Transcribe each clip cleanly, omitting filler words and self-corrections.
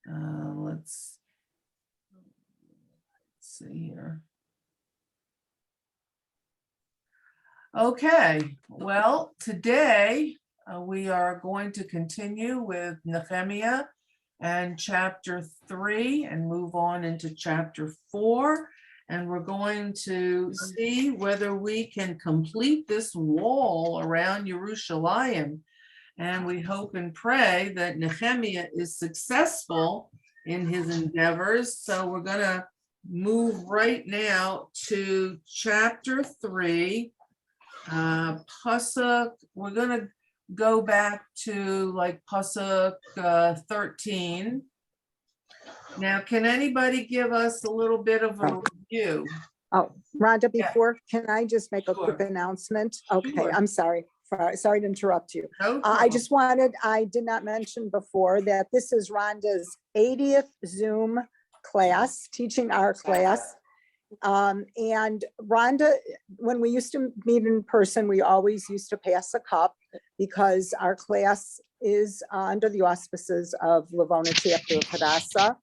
Let's see here. Okay, well, today we are going to continue with Nechemiah and chapter 3 and move on into chapter 4. And we're going to see whether we can complete this wall around Jerusalem. And we hope and pray that Nechemiah is successful in his endeavors. So we're going to move right now to chapter 3. Pasuk, we're going to go back to like Pasuk 13. Now, can anybody give us a little bit of a review? Oh, Rhonda, before, can I just make a quick announcement? Okay, Sure. I'm sorry. Sorry to interrupt you. No I problem. did not mention before that this is Rhonda's 80th Zoom class, teaching our class. And Rhonda, when we used to meet in person, we always used to pass a cup because our class is under the auspices of Livonia chapter of Hadassah.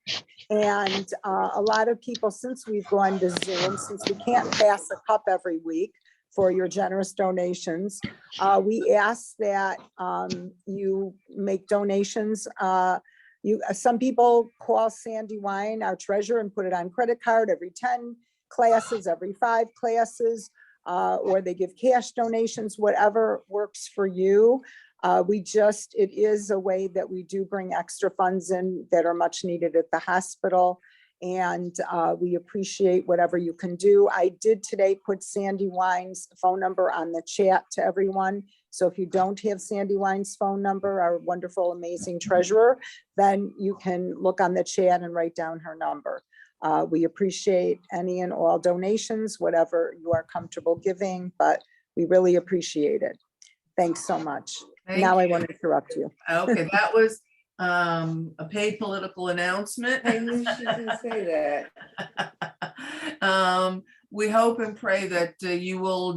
And a lot of people, since we've gone to Zoom, since we can't pass a cup every week for your generous donations, we ask that you make donations. Some people call Sandy Wine, our treasurer, and put it on credit card every 10 classes, every 5 classes, or they give cash donations, whatever works for you. It is a way that we do bring extra funds in that are much needed at the hospital. And we appreciate whatever you can do. I did today put Sandy Wine's phone number on the chat to everyone. So if you don't have Sandy Wine's phone number, our wonderful, amazing treasurer, then you can look on the chat and write down her number. We appreciate any and all donations, whatever you are comfortable giving, but we really appreciate it. Thanks so much. Now I won't interrupt you. Okay, that was a paid political announcement. I knew she didn't say that. We hope and pray that you will,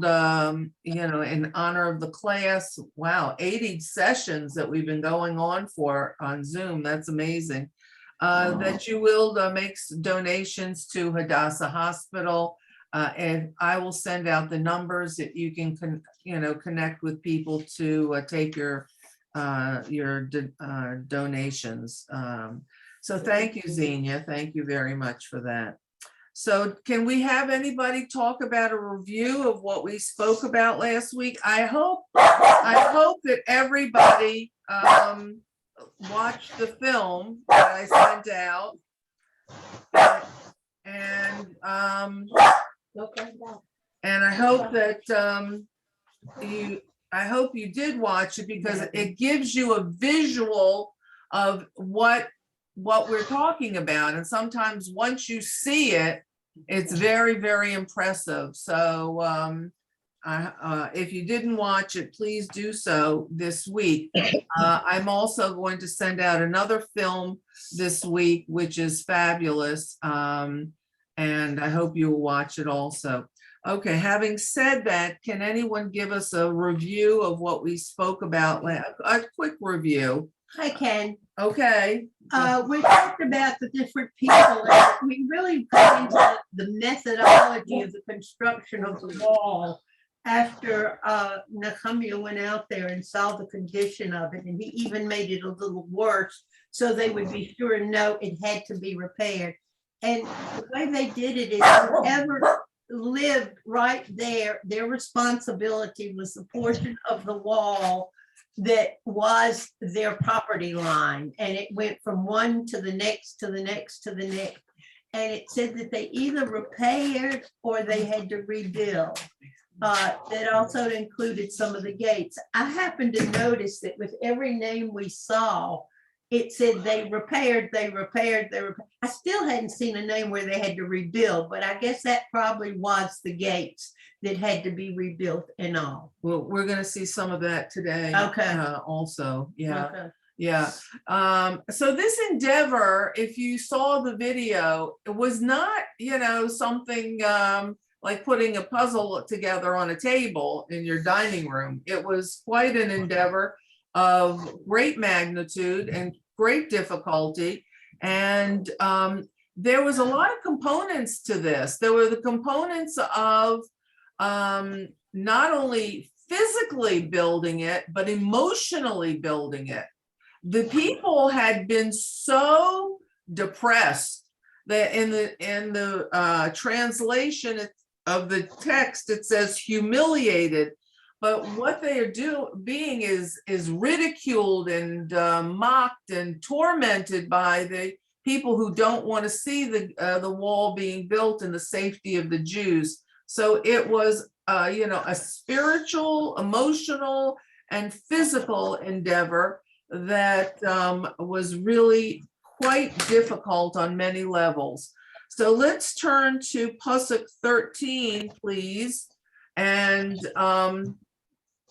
in honor of the class, wow, 80 sessions that we've been going on Zoom. That's amazing. That you will make donations to Hadassah Hospital. And I will send out the numbers that you can, connect with people to take your donations. So thank you, Xenia. Thank you very much for that. So can we have anybody talk about a review of what we spoke about last week? I hope that everybody watched the film that I sent out. And I hope that I hope you did watch it, because it gives you a visual of what we're talking about. And sometimes once you see it, it's very, very impressive. So if you didn't watch it, please do so this week. I'm also going to send out another film this week, which is fabulous. And I hope you will watch it also. Okay, having said that, can anyone give us a review of what we spoke about? A quick review. I can. Okay. We talked about the different people, and we really got into the methodology of the construction of the wall after Nechemiah went out there and saw the condition of it, and he even made it a little worse so they would be sure to know it had to be repaired. And the way they did it is whoever lived right there, their responsibility was the portion of the wall that was their property line, and it went from one to the next to the next to the next, and it said that they either repaired or they had to rebuild. That also included some of the gates. I happened to notice that with every name we saw, it said they repaired. I still hadn't seen a name where they had to rebuild, but I guess that probably was the gates that had to be rebuilt and all. Well, we're going to see some of that today. Okay. Also, yeah. Okay. Yeah. So this endeavor, if you saw the video, it was not, something like putting a puzzle together on a table in your dining room. It was quite an endeavor of great magnitude and great difficulty. And there was a lot of components to this. There were the components of not only physically building it, but emotionally building it. The people had been so depressed that in the translation of the text, it says humiliated. But what they are being is ridiculed and mocked and tormented by the people who don't want to see the wall being built in the safety of the Jews. So it was, a spiritual, emotional, and physical endeavor that was really quite difficult on many levels. So let's turn to Pasuk 13, please. And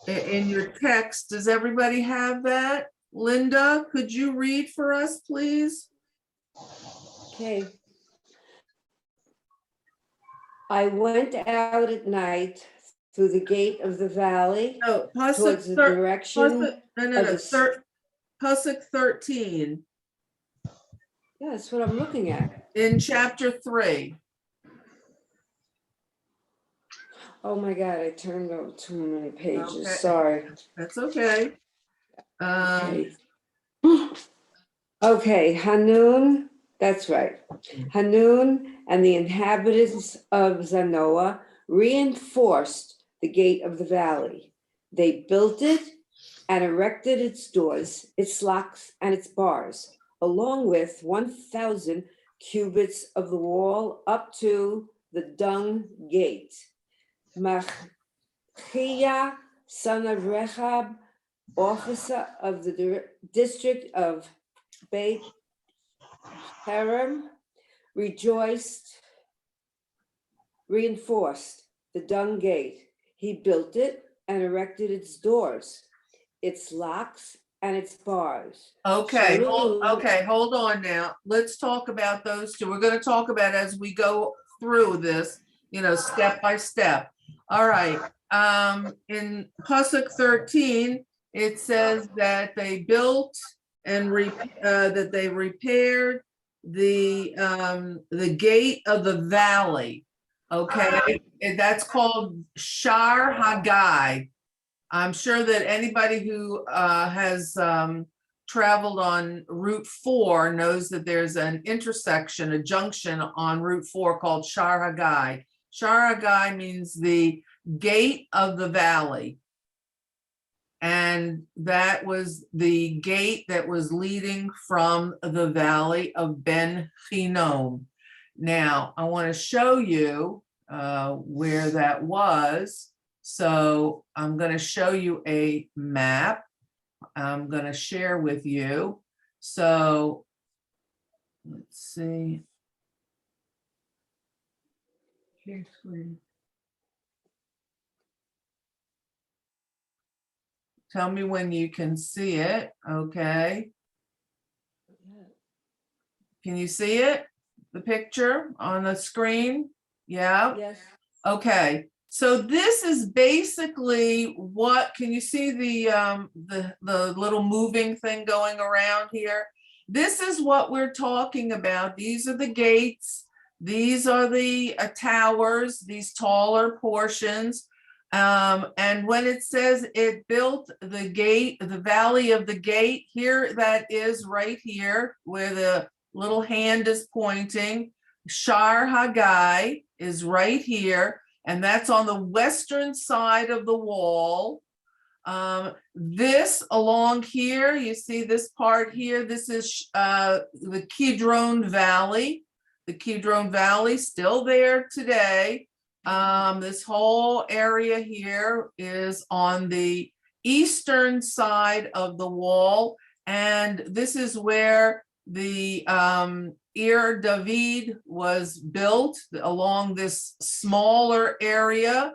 in your text, does everybody have that? Linda, could you read for us, please? Okay. I went out at night through the gate of the valley No, towards the direction. Pasuk 13 Yeah, that's what I'm looking at. in chapter 3. Oh my God, I turned over too many pages. Okay. Sorry. That's okay. Okay. Okay, Hanun, that's right. Hanun and the inhabitants of Zanoah reinforced the gate of the valley. They built it and erected its doors, its locks, and its bars, along with 1,000 cubits of the wall up to the dung gate. Machia, son of Rechab, officer of the district of Beit Haram, reinforced the dung gate. He built it and erected its doors, its locks, and its bars. Okay, So- hold on now. Let's talk about those two. We're going to talk about as we go through this, step by step. All right. In Pasuk 13, it says that they built and that they repaired the gate of the valley. Okay, and that's called Shar Hagai. I'm sure that anybody who has traveled on Route 4 knows that there's an intersection, a junction on Route 4 called Shar Hagai. Shar Hagai means the gate of the valley. And that was the gate that was leading from the valley of Ben Hinnom. Now, I want to show you where that was. So I'm going to show you a map. I'm going to share with you. So let's see. Here's screen. Tell me when you can see it. Okay. Can you see it? The picture on the screen? Yeah. Yes. Okay. So this is basically what, can you see the little moving thing going around here? This is what we're talking about. These are the gates. These are the towers, these taller portions. And when it says it built the gate, the valley of the gate, here that is right here where the little hand is pointing. Shar Hagai is right here. And that's on the western side of the wall. This along here, you see this part here, this is the Kidron Valley. The Kidron Valley still there today. This whole area here is on the eastern side of the wall. And this is where the Ir David was built along this smaller area.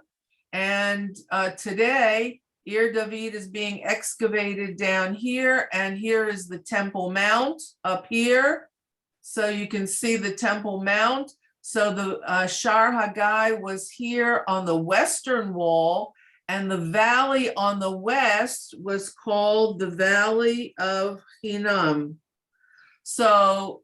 And today, Ir David is being excavated down here. And here is the Temple Mount up here. So you can see the Temple Mount. So the Shar Hagai was here on the western wall. And the valley on the west was called the Valley of Hinnom. So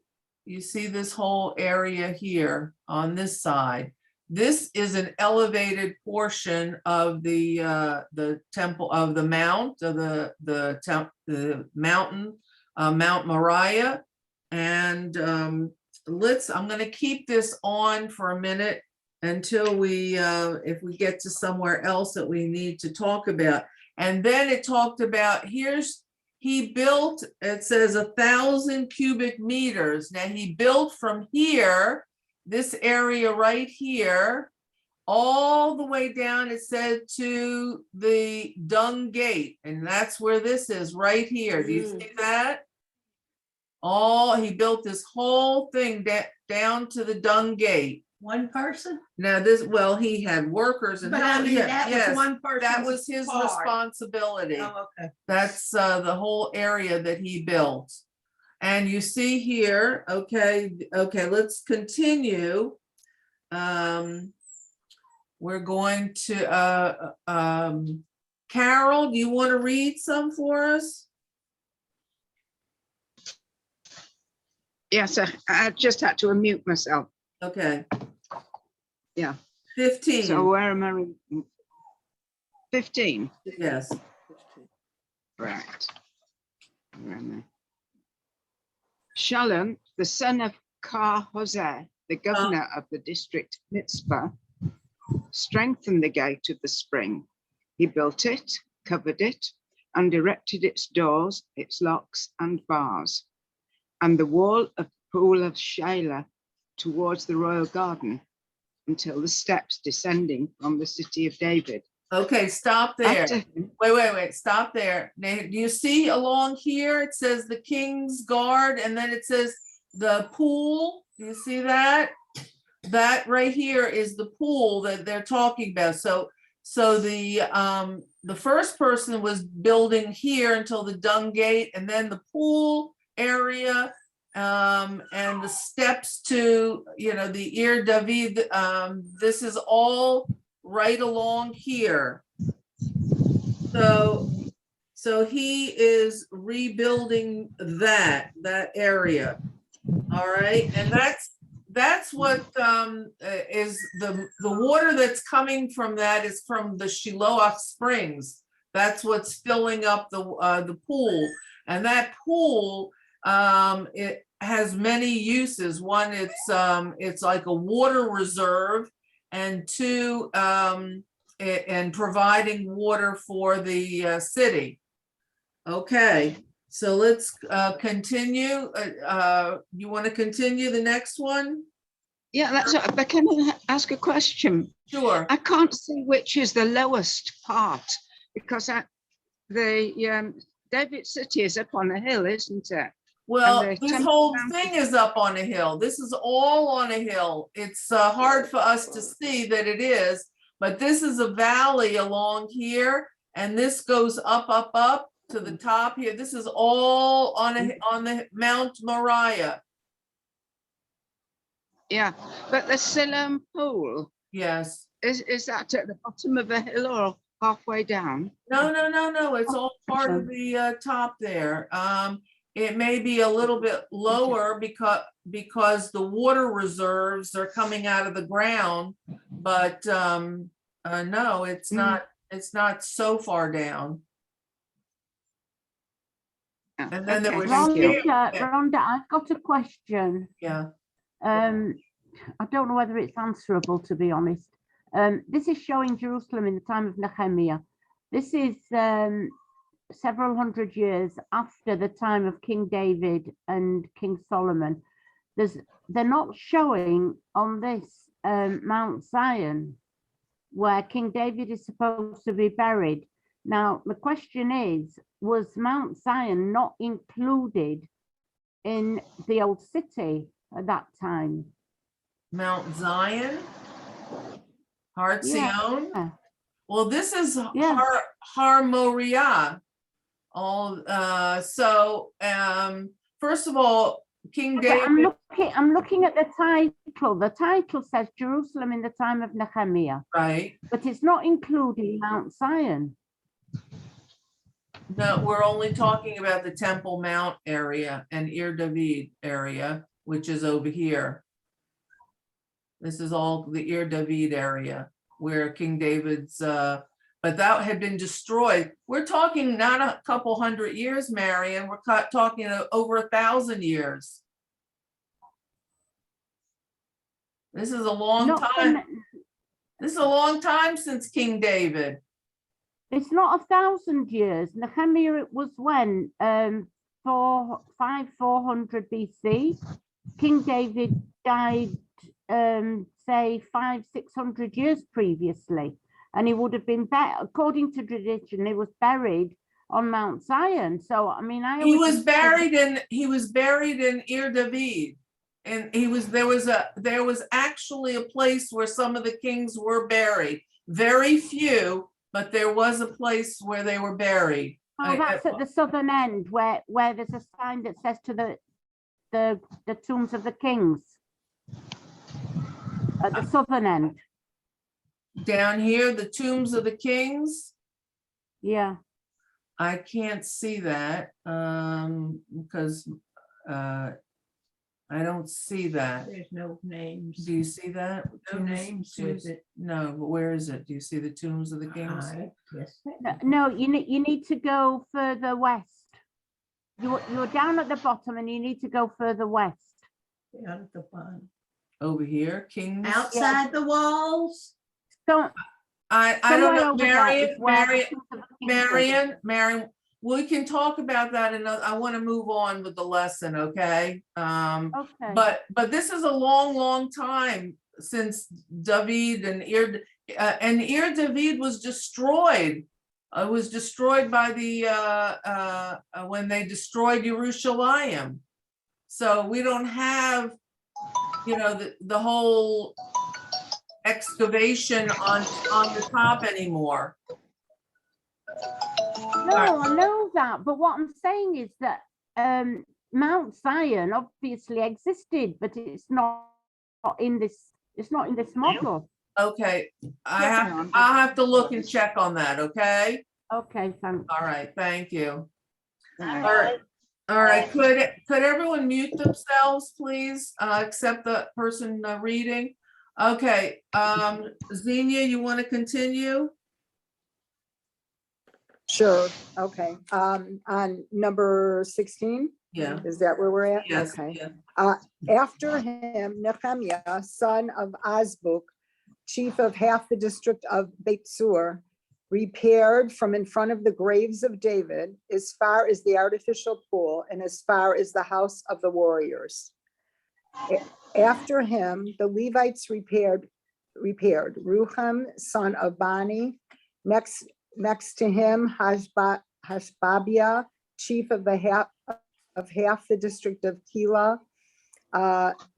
you see this whole area here on this side. This is an elevated portion of the temple of the mount of the mountain, Mount Moriah. And I'm going to keep this on for a minute until if we get to somewhere else that we need to talk about. And then it talked about, he built, it says 1,000 cubic meters. Now he built from here, this area right here, all the way down, it said, to the dung gate. And that's where this is, right here. Do you see that? He built this whole thing down to the dung gate. One person? Now he had workers and. But I mean, that yes, was one person. that was his responsibility. Oh, okay. That's the whole area that he built. And you see here, okay, let's continue. We're going to, Carol, do you want to read some for us? Yes, I just had to unmute myself. Okay. Yeah. 15. So where am I reading? 15. Yes. Right. Where am I? Shalom, the son of Kar-Hoseh, the governor of the district Mitzvah, strengthened the gate of the spring. He built it, covered it, and erected its doors, its locks and bars, and the wall of the pool of Shiloh towards the royal garden, until the steps descending from the city of David. Okay, stop there. Wait, stop there. Now, do you see along here, it says the king's guard, and then it says the pool. Do you see that? That right here is the pool that they're talking about. So the first person was building here until the dung gate, and then the pool area, and the steps to, the Ir David. This is all right along here. So he is rebuilding that area. All right, and that's what is the water that's coming from that is from the Shiloah springs. That's what's filling up the pool, and that pool it has many uses. One, it's like a water reserve, and two, and providing water for the city. Okay, so let's continue. You want to continue the next one? Yeah, that's right. But can I ask a question? Sure. I can't see which is the lowest part, because the David City is up on a hill, isn't it? Well, And the this whole thing is up on a hill. This is all on a hill. It's hard for us to see that it is, but this is a valley along here, and this goes up to the top here. This is all on the Mount Moriah. Yeah, but the Siloam pool, Yes. is that at the bottom of a hill or halfway down? No. It's all part of the top there. It may be a little bit lower because the water reserves are coming out of the ground, but no, it's not. It's not so far down. Yeah, And then there was Rhonda, I've got a question. Yeah. I don't know whether it's answerable, to be honest. This is showing Jerusalem in the time of Nechemiah. This is several hundred years after the time of King David and King Solomon. They're not showing on this Mount Zion, where King David is supposed to be buried. Now, the question is, was Mount Zion not included in the old city at that time? Mount Zion, Har Zion. Yeah. Well, this is Yeah. Har Moriah. First of all, King Okay, David. I'm looking at the title. The title says Jerusalem in the time of Nechemiah, Right. but it's not including Mount Zion. No, we're only talking about the Temple Mount area and Ir David area. which is over here. This is all the Ir David area where King David's, but that had been destroyed. We're talking not a couple hundred years, Marion, we're talking over 1,000 years. This is a long Not time. from- This is a long time since King David. It's not 1,000 years. Nehemiah, it was when? 400 BC. King David died, say 500-600 years previously. And he would have been, according to tradition, he was buried on Mount Zion. So, I mean, He was buried in Ir David. And there was actually a place where some of the kings were buried. Very few, but there was a place where they were buried. Oh, that's at the southern end where there's a sign that says to the tombs of the kings. At the southern end. Down here, the tombs of the kings. Yeah. I can't see that because I don't see that. There's no names. Do you see that? No names with it. No, but where is it? Do you see the tombs of the kings? Yes. No, you need to go further west. You're down at the bottom and you need to go further west. Out at the bottom. Over here, kings. Outside the walls? Don't. I don't somewhere know, over there is where the tombs of the kings were. Marion, we can talk about that another. I want to move on with the lesson, okay? Okay. But this is a long time since David and Ir David was destroyed. It was destroyed by the when they destroyed Jerusalem. So we don't have, the whole excavation on the top anymore. No, I know that, but what I'm saying is that Mount Zion obviously existed, but it's not in this. It's not in this model. Okay, I'll have to look and check on that. Okay. Okay, thanks. All right. Thank you. All All right. right. All right. Could everyone mute themselves, please, except the person reading? Okay. Xenia, you want to continue? Sure, okay. On number 16, Yeah. is that where we're at? Yes. Okay. Yeah. After him, Nechemiah, son of Azbuk, chief of half the district of Beit Sur, repaired from in front of the graves of David as far as the artificial pool and as far as the house of the warriors. After him, the Levites repaired Ruham, son of Bani. Next to him, Hashbabiah, chief of half the district of Keilah,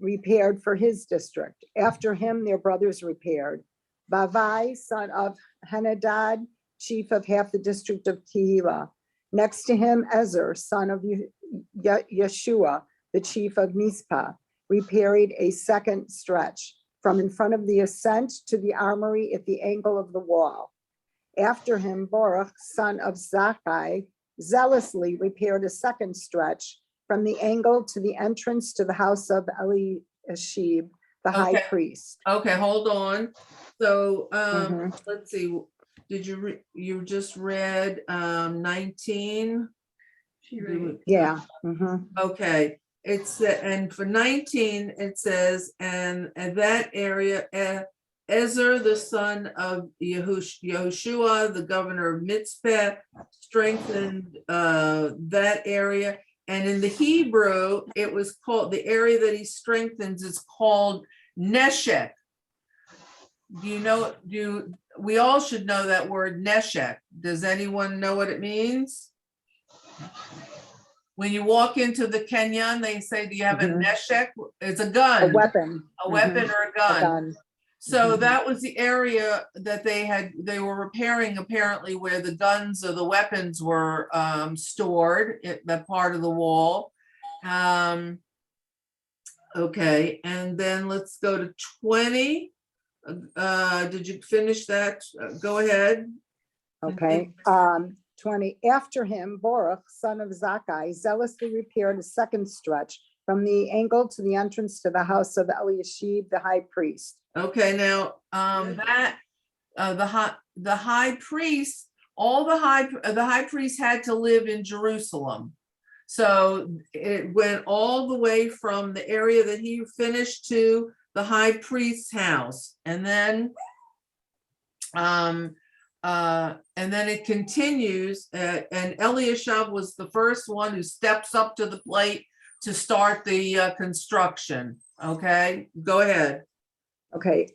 repaired for his district. After him, their brothers repaired. Bavai, son of Henadad, chief of half the district of Keilah. Next to him, Ezer, son of Yeshua, the chief of Mizpah, repaired a second stretch from in front of the ascent to the armory at the angle of the wall. After him, Baruch, son of Zakkai, zealously repaired a second stretch from the angle to the entrance to the house of Eliashib, the high Okay. priest. Okay, hold on. So, Mhm. let's see, did you just read 19? She read. Yeah. Mhm. Okay, and for 19, it says, and that area, Ezer, the son of Yehoshua, the governor of Mitzpeh, strengthened that area. And in the Hebrew, it was called, the area that he strengthens is called Neshek. We all should know that word Neshek. Does anyone know what it means? When you walk into the Kenyan, they say, do you have a Mhm. Neshek? It's a A gun, weapon. a weapon Mhm. or a A gun. gun. So Mhm. that was the area that they were repairing, apparently, where the guns or the weapons were stored at that part of the wall. Okay, and then let's go to 20. Did you finish that? Go ahead. Okay, 20, after him, Baruch, son of Zakkai, zealously repaired a second stretch from the angle to the entrance to the house of Eliashib, the high priest. Okay, now, the high priest, the high priest had to live in Jerusalem. So it went all the way from the area that he finished to the high priest's house. And then it continues, and Eliashib was the first one who steps up to the plate to start the construction. Okay, go ahead. Okay,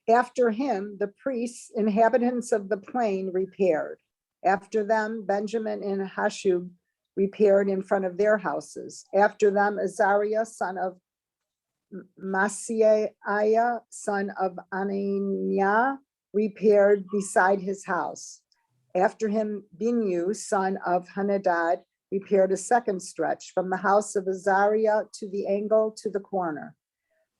after him, the priests, inhabitants of the plain, repaired. After them, Benjamin and Hashub repaired in front of their houses. After them, Azariah, son of Maaseiah, son of Ananiah, repaired beside his house. After him, Binu, son of Henadad, repaired a second stretch from the house of Azariah to the angle to the corner.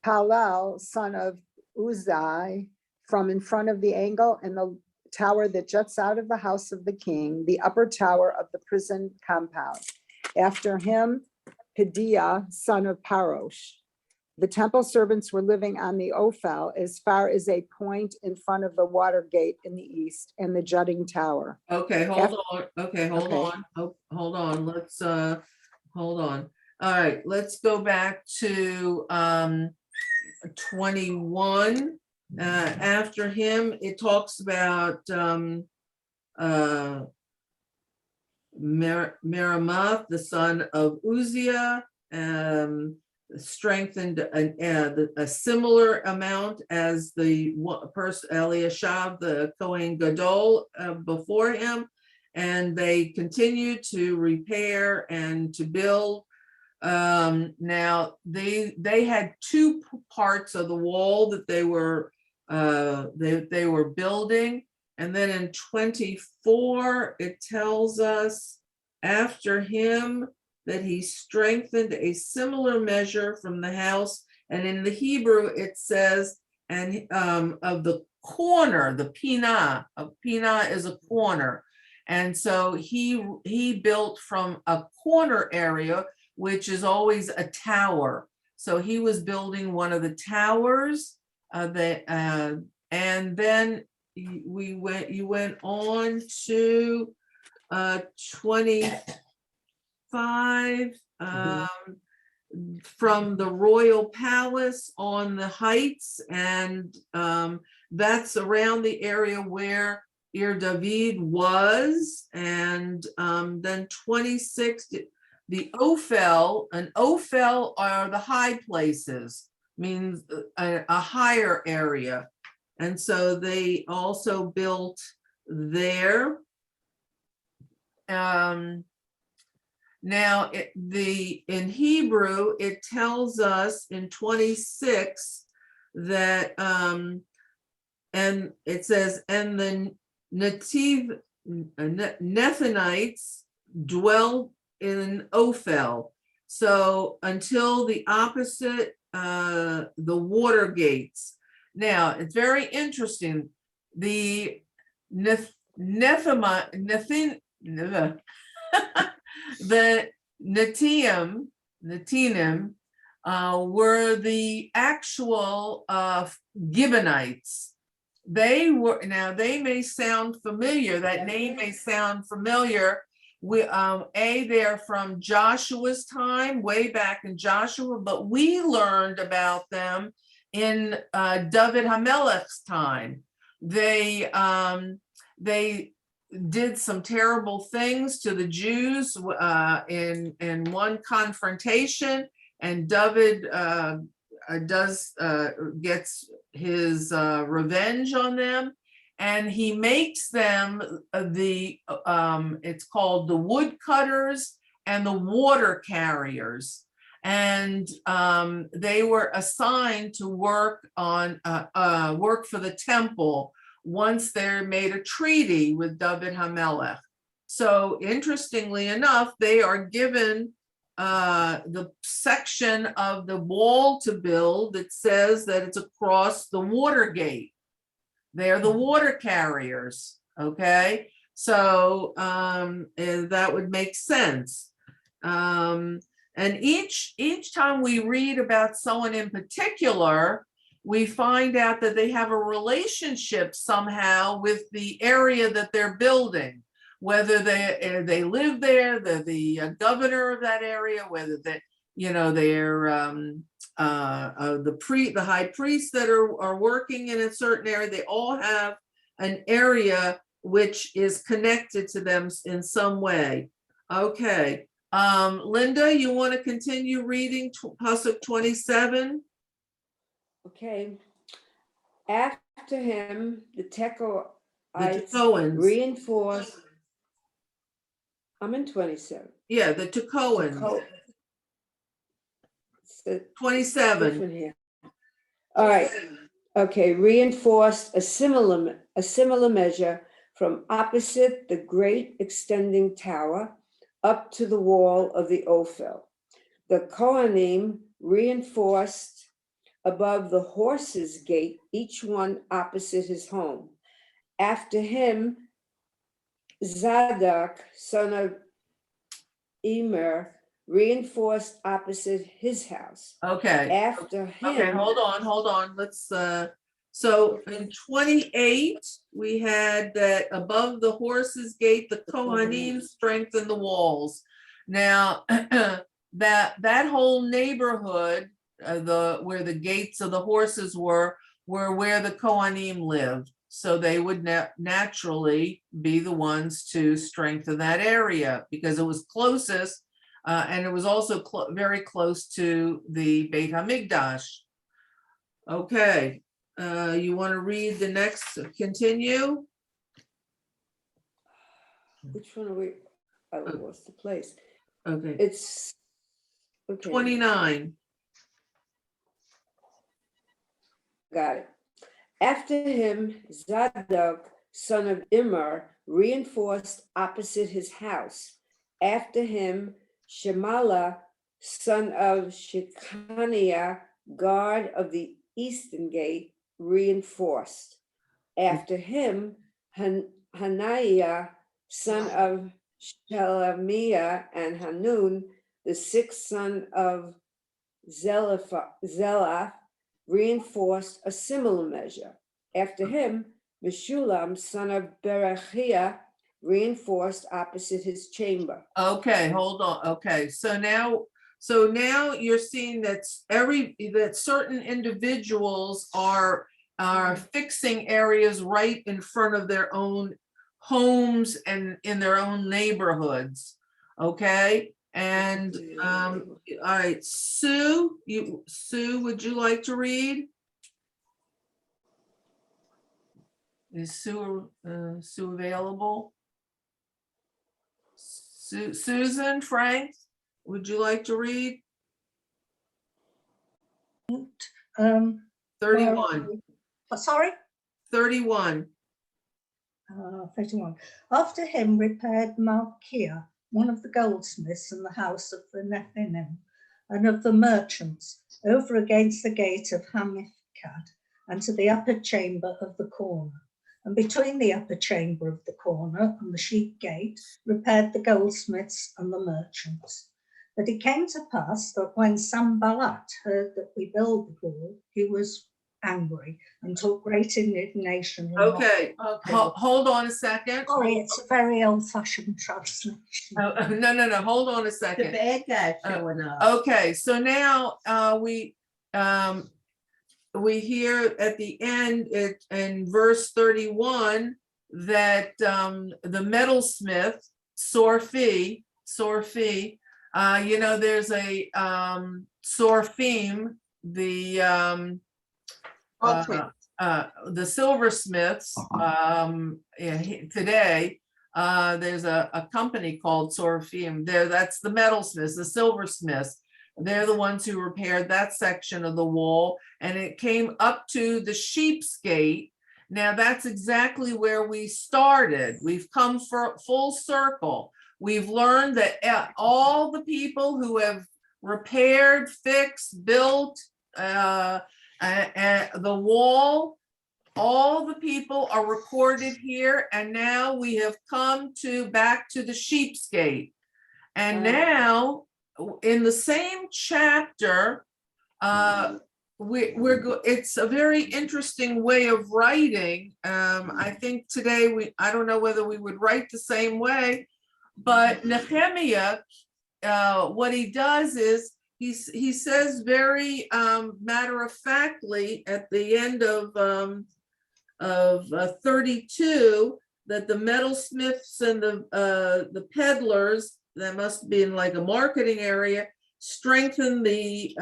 Palal, son of Uzai, from in front of the angle and the tower that juts out of the house of the king, the upper tower of the prison compound. After him, Pedaiah, son of Parosh. The temple servants were living on the Ophel as far as a point in front of the water gate in the east and the jutting tower. Okay, hold on. Okay, hold Okay. on. Oh, hold on. Let's hold on. All right, let's go back to 21. After him, it talks about Merimoth, the son of Uzziah, strengthened a similar amount as the person Eliashib, the Kohen Gadol, before him, and they continued to repair and to build. Now they had two parts of the wall that they were building, and then in 24 it tells us after him that he strengthened a similar measure from the house, and in the Hebrew it says, and of the corner, the pinah, is a corner, and so he built from a corner area, which is always a tower. So he was building one of the towers, and then you went on to 25, from the royal palace on the heights, and that's around the area where David was, and then 26, the Ophel, and Ophel are the high places, means a higher area. And so they also built there. Now, in Hebrew, it tells us in 26 that, and it says, and the Nethinites dwell in Ophel. So until the opposite, the water gates. Now, it's very interesting. The Netinim were the actual Gibeonites. They may sound familiar. That name may sound familiar. They're from Joshua's time, way back in Joshua, but we learned about them in David HaMelech's time. They did some terrible things to the Jews in one confrontation, and David gets his revenge on them, and he makes them it's called the woodcutters and the water carriers, and they were assigned to work on work for the temple once they made a treaty with David HaMelech. So interestingly enough, they are given the section of the wall to build that says that it's across the water gate. They're the water carriers, okay? So that would make sense. And And each time we read about someone in particular, we find out that they have a relationship somehow with the area that they're building, whether they live there, they're the governor of that area, whether they're the high priests that are working in a certain area. They all have an area which is connected to them in some way. Okay, Linda, you want to continue reading Pasuk 27? Okay. After him, the Tekoites Tekoans. reinforced. I'm in 27. Yeah, the Tekoans. It's the 27. different here. All right. Okay. Reinforced a similar measure from opposite the great extending tower up to the wall of the Ophel. The Kohanim reinforced above the horses' gate, each one opposite his home. After him, Zadok, son of Emer, reinforced opposite his house. Okay. After him. Okay, hold on. Let's, so in 28, we had that above the horses' gate, the Kohanim strengthened the walls. Now, that whole neighborhood, where the gates of the horses were where the Kohanim lived. So they would naturally be the ones to strengthen that area because it was closest, and it was also very close to the Beit HaMikdash. Okay, you want to read the next, continue? Which one are we? I lost the place. Okay, It's okay. 29. Got it. After him, Zadok, son of Immer, reinforced opposite his house. After him, Shemala, son of Shechaniah, guard of the eastern gate, reinforced. After him, Hananiah, son of Shelemiah, and Hanun, the sixth son of Zelah, reinforced a similar measure. After him, Meshulam, son of Berechiah, reinforced opposite his chamber. Okay, hold on. Okay, so now you're seeing that certain individuals are fixing areas right in front of their own homes and in their own neighborhoods. Okay, and all right, Sue, would you like to read? Is Sue available? Susan, Frank, would you like to read? 31. Sorry? 31. 31. After him repaired Malchiah, one of the goldsmiths in the house of the Nethinim and of the merchants, over against the gate of Hamifkad, and to the upper chamber of the corner. And between the upper chamber of the corner and the sheep gate repaired the goldsmiths and the merchants. But it came to pass that when Sanballat heard that we build the wall, he was angry and took great indignation. Okay, hold on a second. Sorry, it's a very old-fashioned translation. No, hold on a The second. bad guy showing up. Okay, so now we hear at the end in verse 31 that the metalsmith Sorfi, there's a Sorfim, the silversmiths today. There's a company called Sorfim. That's the metalsmiths, the silversmiths. They're the ones who repaired that section of the wall, and it came up to the sheep's gate. Now that's exactly where we started. We've come for full circle. We've learned that all the people who have repaired, fixed, built the wall, all the people are recorded here, and now we have come back to the sheep's gate. And now in the same chapter, it's a very interesting way of writing. I think today I don't know whether we would write the same way, but Nechemiah, what he does is he says very matter of factly at the end of 32 that the metalsmiths and the peddlers, that must be in like a marketing area, strengthen the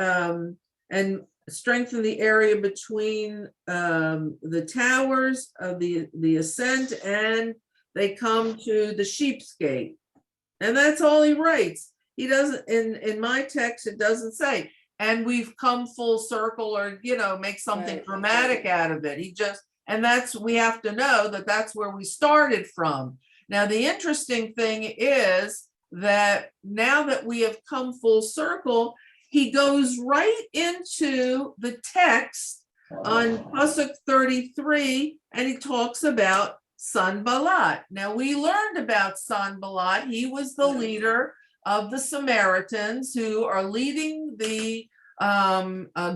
area between the towers of the ascent, and they come to the Sheep's Gate. And that's all he writes. He doesn't, in my text, it doesn't say, and we've come full circle, or, make something Right. dramatic out of it. He just, and we have to know that that's where we started from. Now, the interesting thing is that now that we have come full circle, he goes right into the text on Pasuk 33, and he talks about Sanballat. Now, we learned about Sanballat. He was the leader of the Samaritans, who are leading a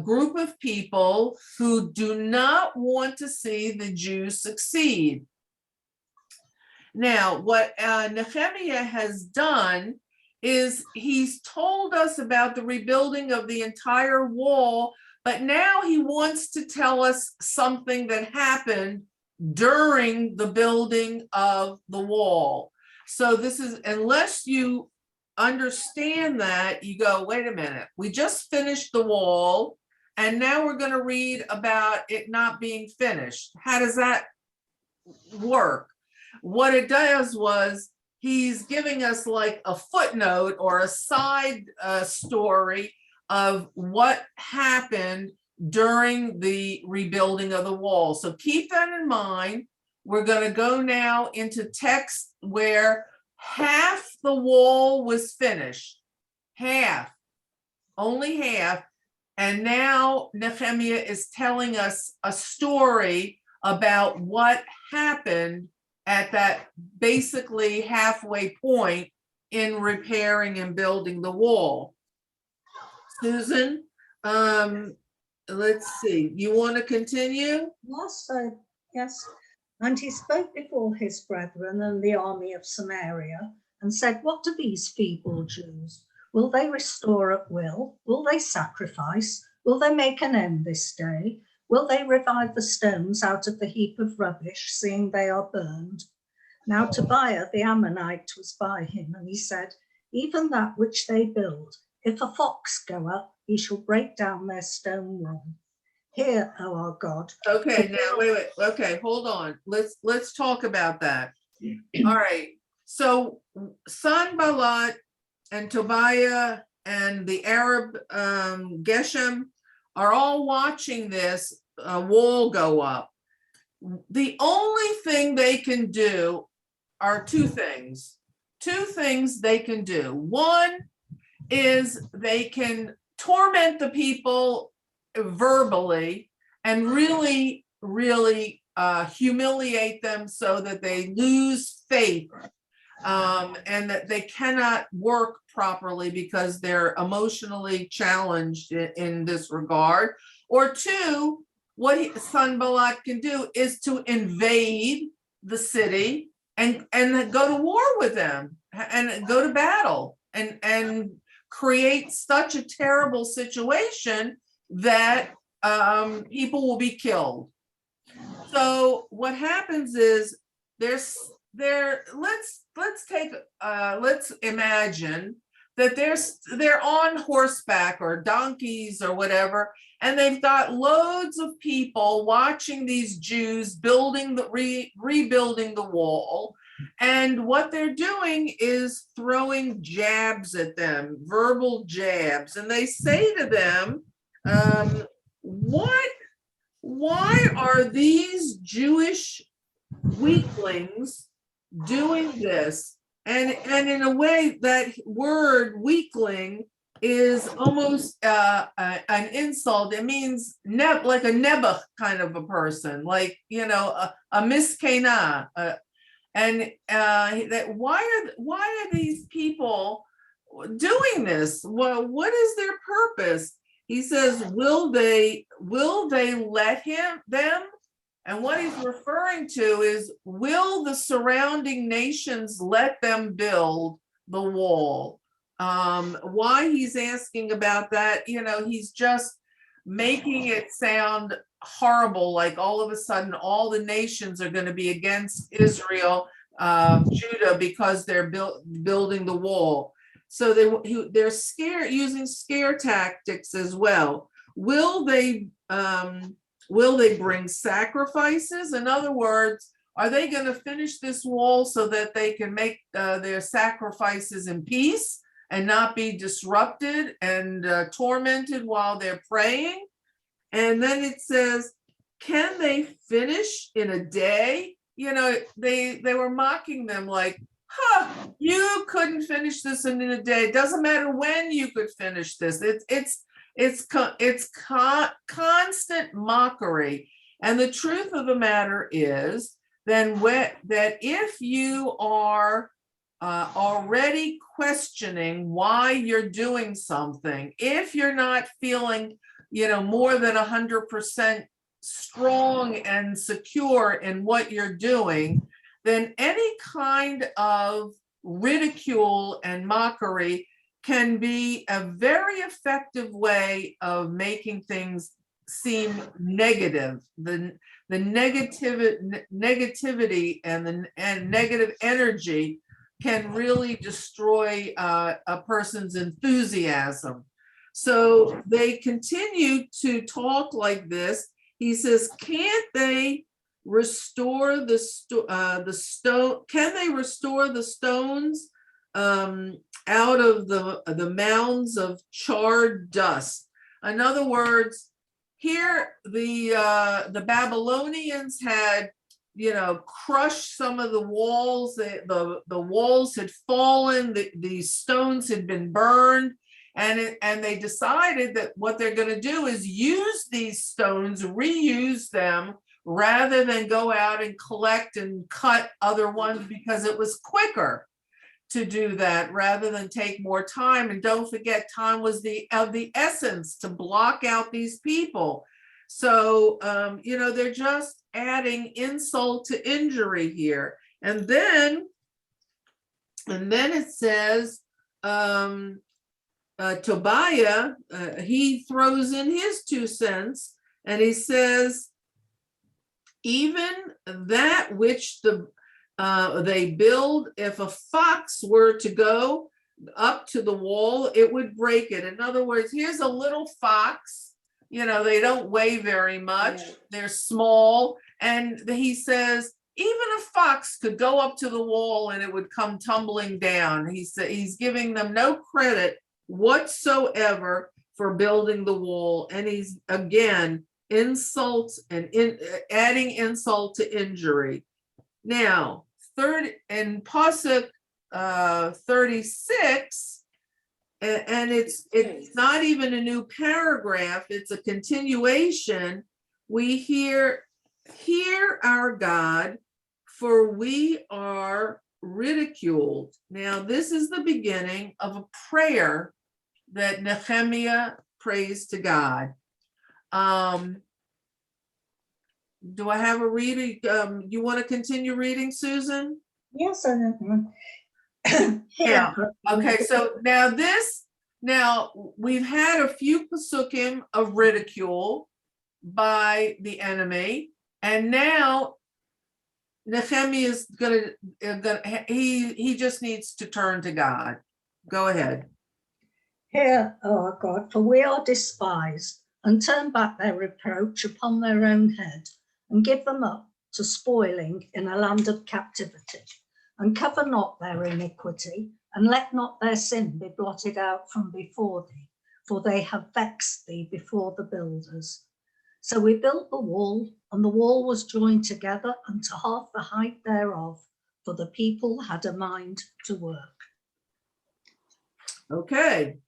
group of people who do not want to see the Jews succeed. Now, what Nechemiah has done is he's told us about the rebuilding of the entire wall, but now he wants to tell us something that happened during the building of the wall. So this is, unless you understand that, you go, wait a minute, we just finished the wall, and now we're going to read about it not being finished. How does that work? What it does was he's giving us like a footnote or a side story of what happened during the rebuilding of the wall. So keep that in mind. We're going to go now into text where half the wall was finished, only half. And now Nechemiah is telling us a story about what happened at that basically halfway point in repairing and building the wall. Susan, let's see, you want to continue? Yes, yes. And he spoke before his brethren and the army of Samaria and said, what do these feeble Jews? Will they restore at will? Will they sacrifice? Will they make an end this day? Will they revive the stones out of the heap of rubbish, seeing they are burned? Now Tobiah the Ammonite was by him, and he said, even that which they build, if a fox go up, he shall break down their stone wall. Hear, O our God. Okay, now wait. Okay, hold on. Let's talk about that. All right. So Sanballat and Tobiah and the Arab Geshem are all watching this wall go up. The only thing they can do are two things. Two things they can do. One is they can torment the people verbally and really humiliate them so that they lose faith, and that they cannot work properly because they're emotionally challenged in this regard. Or two, what Sanballat can do is to invade the city and go to war with them and go to battle and create such a terrible situation that people will be killed. So what happens is let's imagine that they're on horseback or donkeys or whatever, and they've got loads of people watching these Jews rebuilding the wall. And what they're doing is throwing jabs at them, verbal jabs. And they say to them, why are these Jewish weaklings doing this? And in a way, that word weakling is almost an insult. It means like a nebuch kind of a person, like, a miskena. And that why are these people doing this? Well, what is their purpose? He says, will they let them? And what he's referring to is, will the surrounding nations let them build the wall? Why he's asking about that, he's just making it sound horrible, like all of a sudden all the nations are going to be against Israel, Judah, because they're building the wall. So they're scared, using scare tactics as well. Will they bring sacrifices? In other words, are they going to finish this wall so that they can make their sacrifices in peace and not be disrupted and tormented while they're praying? And then it says, can they finish in a day? They were mocking them like, you couldn't finish this in a day. It doesn't matter when you could finish this. It's constant mockery. And the truth of the matter is that if you are already questioning why you're doing something, if you're not feeling, more than 100% strong and secure in what you're doing, then any kind of ridicule and mockery can be a very effective way of making things seem negative. The negativity and negative energy can really destroy a person's enthusiasm. So they continue to talk like this. He says, can't they restore the stone? Can they restore the stones out of the mounds of charred dust? In other words, here the Babylonians had, crushed some of the walls. The walls had fallen. The stones had been burned. And they decided that what they're going to do is use these stones, reuse them, rather than go out and collect and cut other ones, because it was quicker to do that rather than take more time. And don't forget, time was of the essence to block out these people. So, they're just adding insult to injury here. And then it says, Tobiah, he throws in his 2 cents, and he says, even that which they build, if a fox were to go up to the wall, it would break it. In other words, here's a little fox, they don't weigh very much, they're small, and he says, even a fox could go up to the wall and it would come tumbling down. He's giving them no credit whatsoever for building the wall, and he's again insults and adding insult to injury. Now, in Pasuk 36, and it's not even a new paragraph, it's a continuation. We hear our God, for we are ridiculed. Now, this is the beginning of a prayer that Nechemiah prays to God. Do I have a reader? You want to continue reading, Susan? Yes, I don't Yeah. Okay, so now we've had a few pasukim of ridicule by the enemy, and now Nechemiah is he just needs to turn to God. Go ahead. Hear, O our God, for we are despised, and turn back their reproach upon their own head, and give them up to spoiling in a land of captivity, and cover not their iniquity, and let not their sin be blotted out from before thee, for they have vexed thee before the builders. So we built the wall, and the wall was joined together unto half the height thereof, for the people had a mind to work. Okay.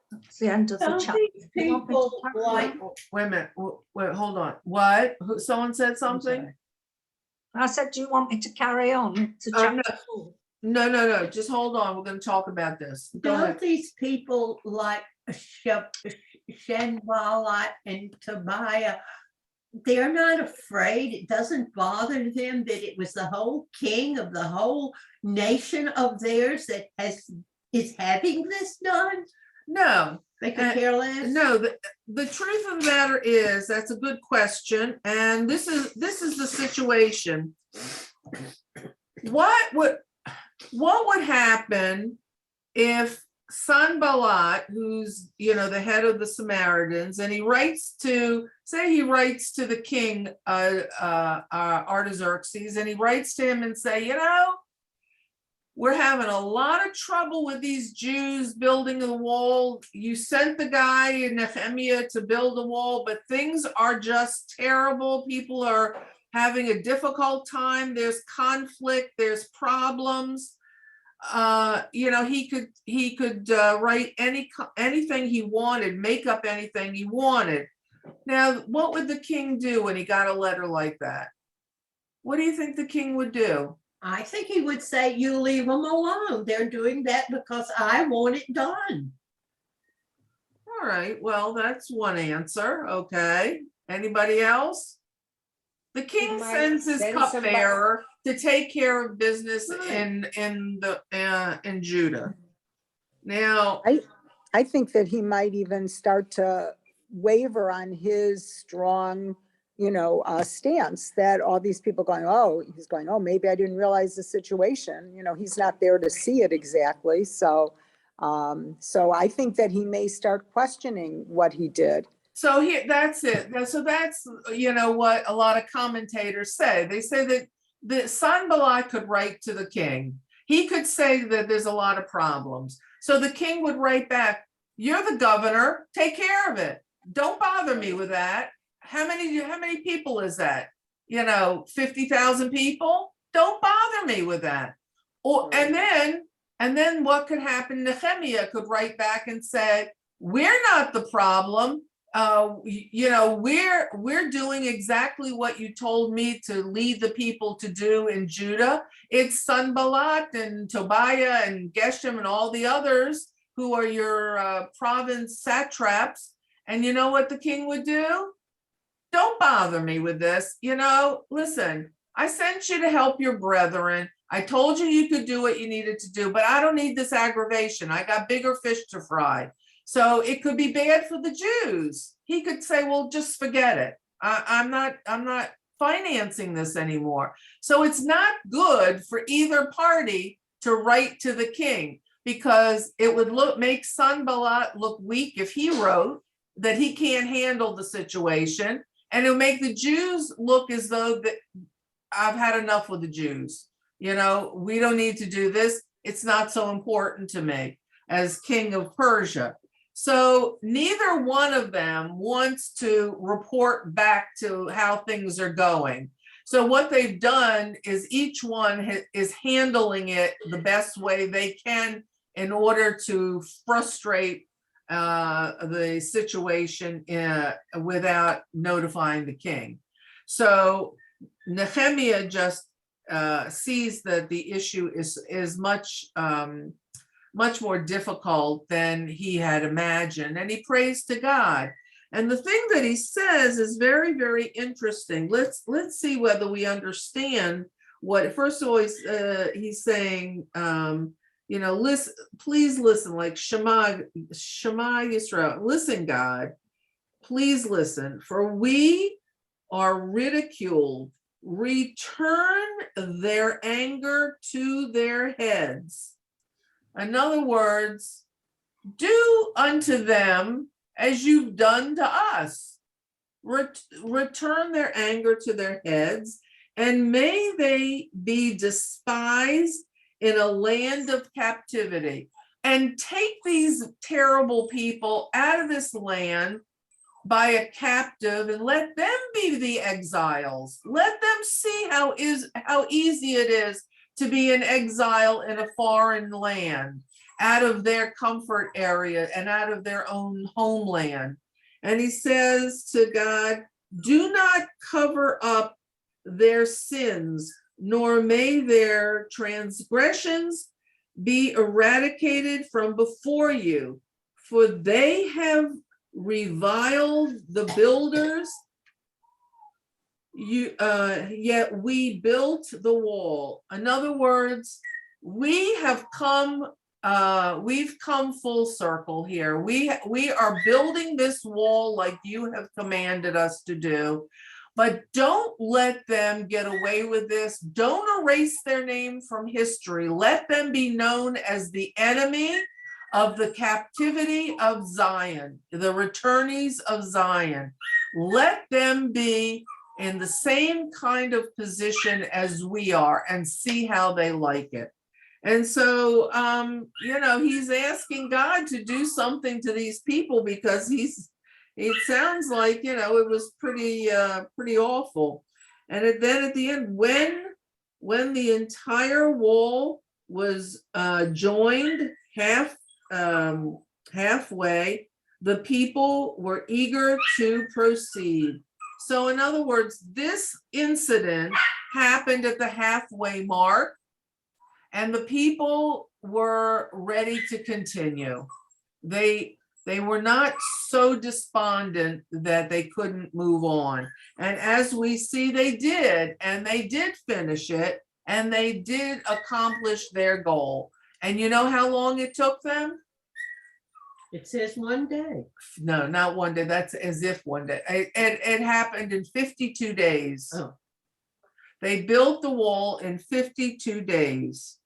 That's the end of the Don't chapter. these people like, Wait a minute. Wait, hold on. What? Someone said something? I said, do you want me to carry on to Oh, chapter no. 4? No, just hold on. We're gonna talk about this. Go Don't ahead. these people like Shenbalat and Tobiah, they're not afraid, it doesn't bother them that it was the whole king of the whole nation of theirs that is having this done? No, They could care less? no, the truth of the matter is, that's a good question, and this is the situation. What would happen if Sanballat, who's, the head of the Samaritans, and he writes to the king, Artaxerxes, and he writes to him and say, we're having a lot of trouble with these Jews building the wall. You sent the guy in Nechemiah to build the wall, but things are just terrible. People are having a difficult time. There's conflict, there's problems. He could write anything he wanted, make up anything he wanted. Now, what would the king do when he got a letter like that? What do you think the king would do? I think he would say, you leave them alone. They're doing that because I want it done. All right, well, that's one answer. Okay. Anybody else? The king might sends his send cupbearer to take care of business Right. in Judah. Now, I think that he might even start to waver on his strong, stance, that all these people he's going, oh, maybe I didn't realize the situation. He's not there to see it exactly. So I think that he may start questioning what he did. so here, that's it. So that's, what a lot of commentators say. They say that the Sanballat could write to the king. He could say that there's a lot of problems. So the king would write back, you're the governor, take care of it. Don't bother me with that. How many people is that? 50,000 people? Don't bother me with that. And then what could happen? Nechemiah could write back and say, we're not the problem. We're doing exactly what you told me to lead the people to do in Judah. It's Sanballat and Tobiah and Geshem and all the others who are your province satraps. And you know what the king would do? Don't bother me with this. Listen, I sent you to help your brethren. I told you you could do what you needed to do, but I don't need this aggravation. I got bigger fish to fry. So it could be bad for the Jews. He could say, well, just forget it. I'm not financing this anymore. So it's not good for either party to write to the king, because it would make Sanballat look weak if he wrote that he can't handle the situation. And it'll make the Jews look as though that I've had enough with the Jews. We don't need to do this. It's not so important to me as king of Persia. So neither one of them wants to report back to how things are going. So what they've done is each one is handling it the best way they can in order to frustrate the situation without notifying the king. So Nechemiah just sees that the issue is much more difficult than he had imagined, and he prays to God. And the thing that he says is very, very interesting. Let's see whether we understand what. First of all, he's saying, listen, please listen, like Shema Yisrael, listen, God, please listen, for we are ridiculed. Return their anger to their heads. In other words, do unto them as you've done to us. Return their anger to their heads, and may they be despised in a land of captivity. And take these terrible people out of this land by a captive, and let them be the exiles. Let them see how easy it is to be an exile in a foreign land, out of their comfort area and out of their own homeland. And he says to God, do not cover up their sins nor may their transgressions be eradicated from before you, for they have reviled the builders. Yet we built the wall. In other words, we've come full circle here. We are building this wall like you have commanded us to do, but don't let them get away with this. Don't erase their name from history. Let them be known as the enemy of the captivity of Zion, the returnees of Zion. Let them be in the same kind of position as we are and see how they like it. And so, he's asking God to do something to these people because it sounds like, it was pretty awful. And then at the end, when the entire wall was joined halfway, the people were eager to proceed. So in other words, this incident happened at the halfway mark, and the people were ready to continue. They were not so despondent that they couldn't move on. And as we see, they did, and they did finish it, and they did accomplish their goal. And you know how long it took them? It says one day. No, not one day. That's as if one day. It happened in 52 days. Oh. They built the wall in 52 days.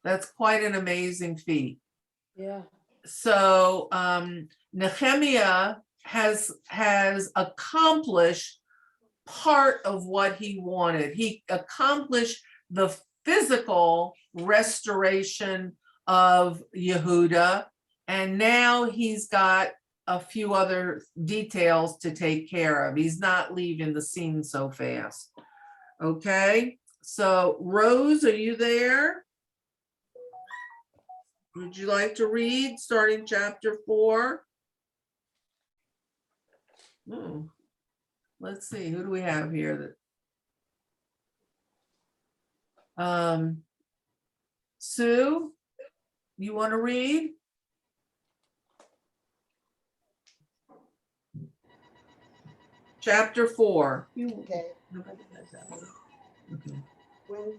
That's quite an amazing feat. Yeah. So Nechemiah has accomplished part of what he wanted. He accomplished the physical restoration of Yehuda, and now he's got a few other details to take care of. He's not leaving the scene so fast. Okay, so Rose, are you there? Would you like to read starting chapter 4? Let's see, who do we have here? Sue, you want to read? Chapter 4. Okay. Okay. When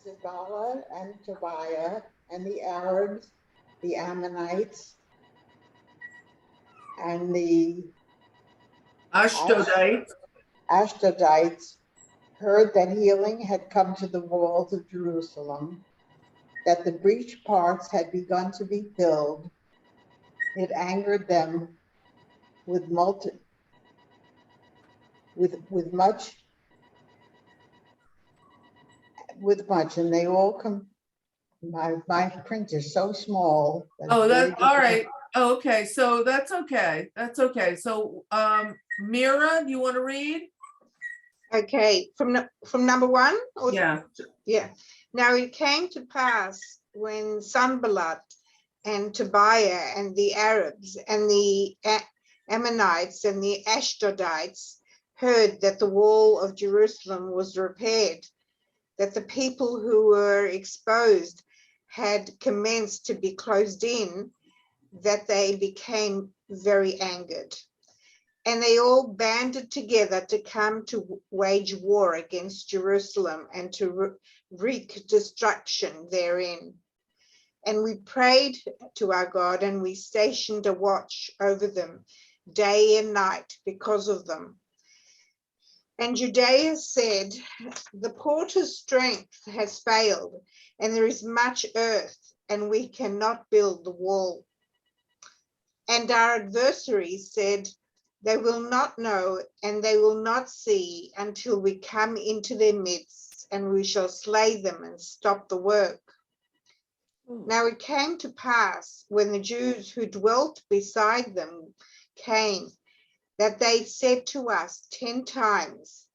Zabala and Tobiah and the Arabs, the Ammonites, and the Ashdodites. Ashdodites heard that healing had come to the walls of Jerusalem, that the breached parts had begun to be filled, it angered them with much, and they all come. My print is so small. Oh, that's all right. Oh, okay, so that's okay. That's okay. So, Mira, you want to read? Okay, from number 1? Or Yeah. Yeah. Now it came to pass when Sanballat and Tobiah and the Arabs and the Ammonites and the Ashdodites heard that the wall of Jerusalem was repaired, that the people who were exposed had commenced to be closed in, that they became very angered. And they all banded together to come to wage war against Jerusalem and to wreak destruction therein. And we prayed to our God, and we stationed a watch over them day and night because of them. And Judea said, the porter's strength has failed, and there is much earth, and we cannot build the wall. And our adversaries said, they will not know and they will not see until we come into their midst, and we shall slay them and stop the work. Now it came to pass when the Jews who dwelt beside them came, that they said to us 10 times,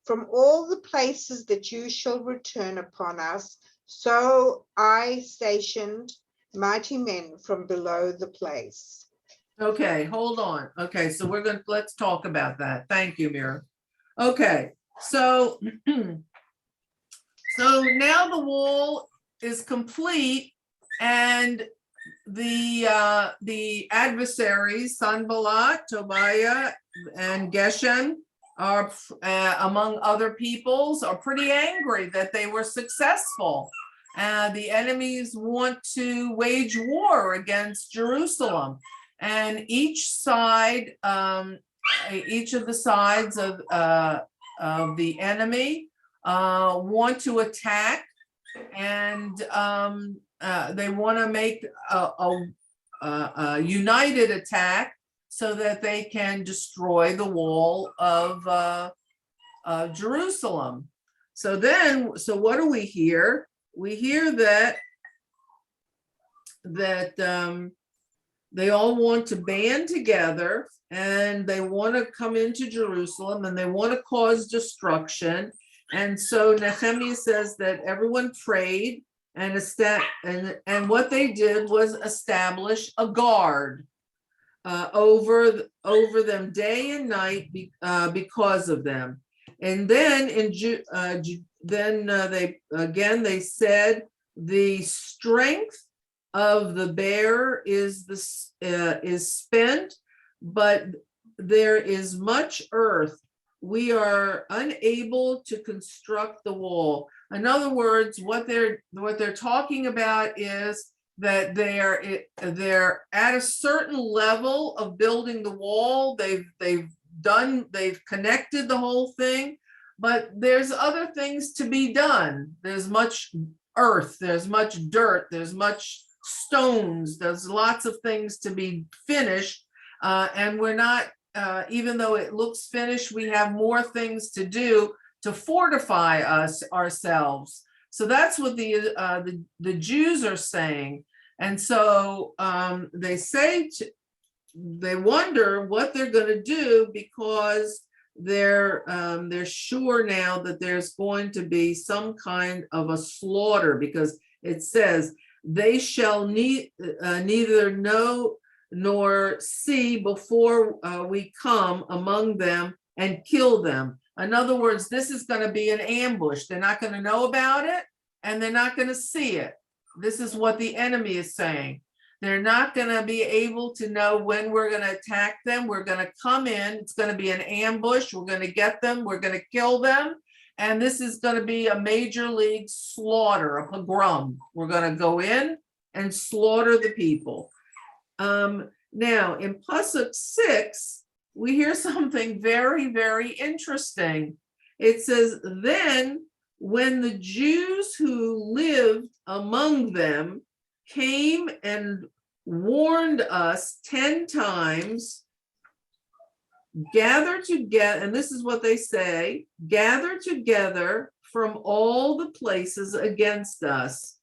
from all the places that you shall return upon us, so I stationed mighty men from below the place. Okay, hold on. Okay, so let's talk about that. Thank you, Mira. Okay, So, so now the wall is complete, and the adversaries, Sanballat, Tobiah, and Geshem, are among other peoples, are pretty angry that they were successful. The enemies want to wage war against Jerusalem, and each side, each of the sides of the enemy want to attack, and they want to make a united attack so that they can destroy the wall of Jerusalem. So then, so what do we hear? We hear that they all want to band together, and they want to come into Jerusalem, and they want to cause destruction. And so Nehemiah says that everyone prayed, and what they did was establish a guard over them day and night because of them. And then they said the strength of the bear is spent, but there is much earth. We are unable to construct the wall. In other words, what they're talking about is that they're at a certain level of building the wall. They've connected the whole thing, but there's other things to be done. There's much earth, there's much dirt, there's much stones, there's lots of things to be finished, and we're not, even though it looks finished, we have more things to do to fortify ourselves. So that's what the Jews are saying. And so they wonder what they're going to do, because they're sure now that there's going to be some kind of a slaughter, because it says they shall neither know nor see before we come among them and kill them. In other words, this is going to be an ambush. They're not going to know about it, and they're not going to see it. This is what the enemy is saying. They're not going to be able to know when we're going to attack them. We're going to come in. It's going to be an ambush. We're going to get them. We're going to kill them. And this is going to be a major league slaughter, a pogrom. We're going to go in and slaughter the people. Now, in Pasuk 6, we hear something very, very interesting. It says, then when the Jews who lived among them came and warned us 10 times, gather together, and this is what they say, gather together from all the places against us.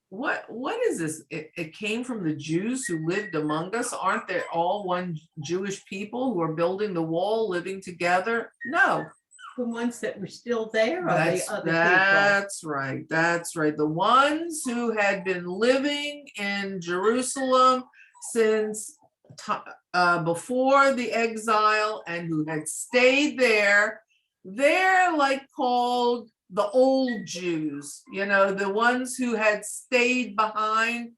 What is this? It came from the Jews who lived among us. Aren't they all one Jewish people who are building the wall, living together? No. The ones that were still there, or the other people? That's right. That's right. The ones who had been living in Jerusalem since before the exile, and who had stayed there. They're like called the old Jews, you know, the ones who had stayed behind,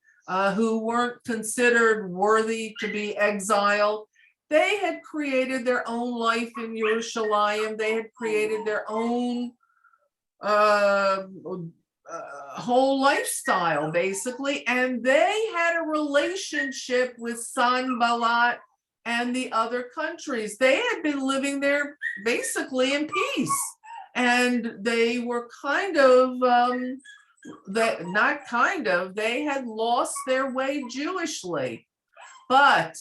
who weren't considered worthy to be exiled. They had created their own life in Jerusalem. They had created their own whole lifestyle, basically, and they had a relationship with Sanballat and the other countries. They had been living there basically in peace, and they were kind of they had lost their way Jewishly. But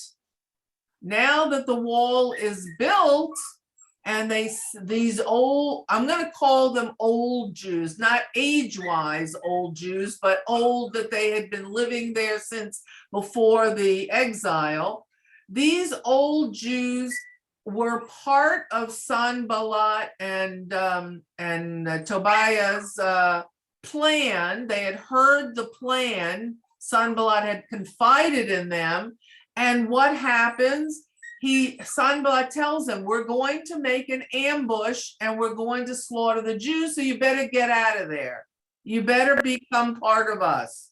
now that the wall is built, and these old, I'm going to call them old Jews, not age-wise old Jews, but old that they had been living there since before the exile. These old Jews were part of Sanballat and Tobiah's plan. They had heard the plan. Sanballat had confided in them. And what happens? Sanballat tells him, we're going to make an ambush and we're going to slaughter the Jews, so you better get out of there. You better become part of us.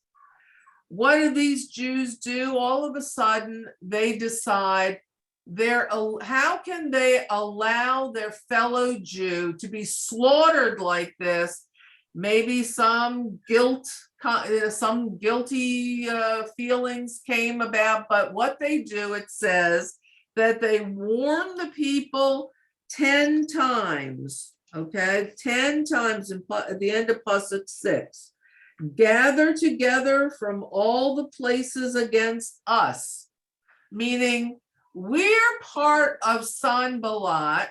What do these Jews do? All of a sudden, they decide how can they allow their fellow Jew to be slaughtered like this? Maybe some guilty feelings came about, but what they do, it says that they warn the people 10 times, okay? 10 times at the end of Pasuk 6. Gather together from all the places against us, meaning we're part of Sanballat,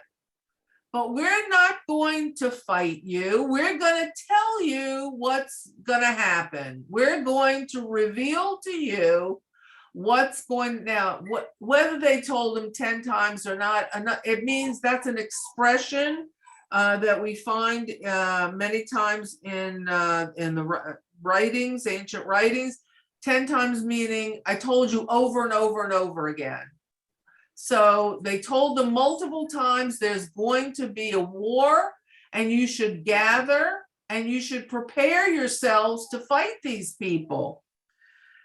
but we're not going to fight you. We're going to tell you what's going to happen. We're going to reveal to you what's going now. Whether they told him 10 times or not, it means that's an expression that we find many times in the writings, ancient writings. 10 times meaning I told you over and over and over again. So they told them multiple times there's going to be a war and you should gather and you should prepare yourselves to fight these people.